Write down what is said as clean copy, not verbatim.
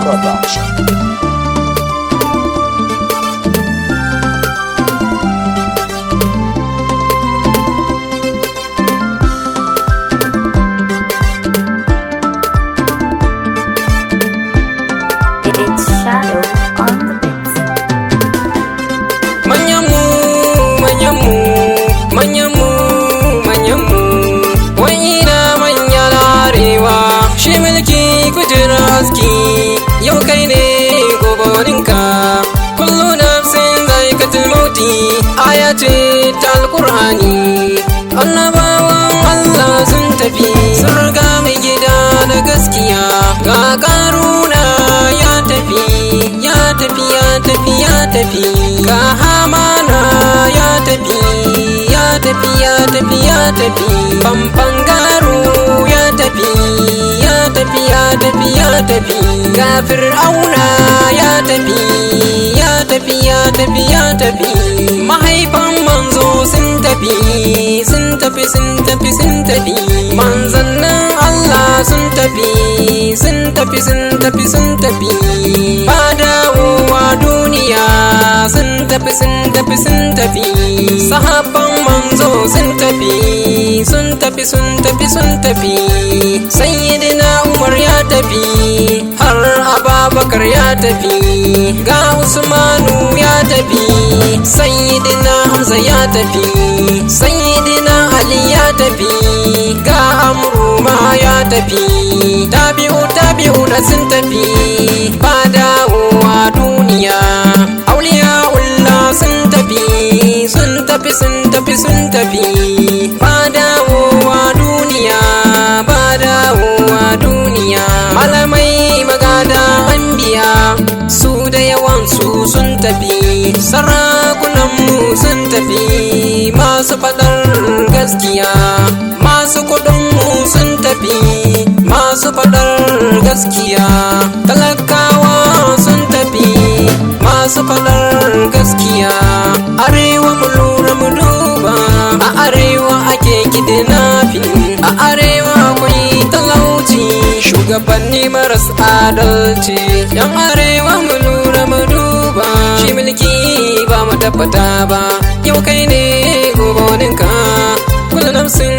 Production. It's Shadow on the beats. Manyanmu, manyanmu, manyanmu, manyanmu, wai da manya na arewa, shi mulki kujerar haski, yau kai ne gobaninka, kullu nafsin zaikatul mauti, aya ce ta alƙur'ani, annabawan Allah sun tafi, sun riga mai gida da gaskiya, ga ƙaruna ya tafi, ya tafi, ya tafi, ya tafi, ga hamana ya tafi, ya tafi, ya tafi, ya tafi, famfan garu ya tafi, ya tafi, ya tafi, ya tafi, ga fir'auna ya tafi, ya tafi, ya tafi, ya tafi, mahaifan manzo sun tafi, sun tafi, sun tafi, sun tafi, manzannin Allah sun tafi, sun tafi, sun tafi, sun tafi, ba dawowa duniya sun tafi, sun tafi, sun tafi, sahabban manzo sun tafi, sun tafi, sun tafi, sun tafi, sayyidina Umar ya tafi, har Abubakar ya tafi, ga Usmanu ya tafi, sayyidina Hamza ya tafi, sayyidina Ali ya tafi, ga Amru ma ya tafi, tabi'u da sun tafi, ba dawowa duniya, auliya'ullah sun tafi, sun tafi, sun tafi, sun tafi, ba dawowa duniya, ba dawowa duniya, malamai magada anbiya, su da yawansu sun tafi, sarakunanmu sun tafi, masu faɗar gaskiya, masu kuɗinmu sun tafi, masu faɗar gaskiya, talakawa sun tafi, masu faɗar gaskiya, arewa mu lura mu duba, a arewa ake kidnapping, a arewa akwai talauci, shugabanni maras adalci, yan arewa mu lura mu duba, shi mulki ba mu tabbata ba, yau kai ne gobe waninka, kullu nafsin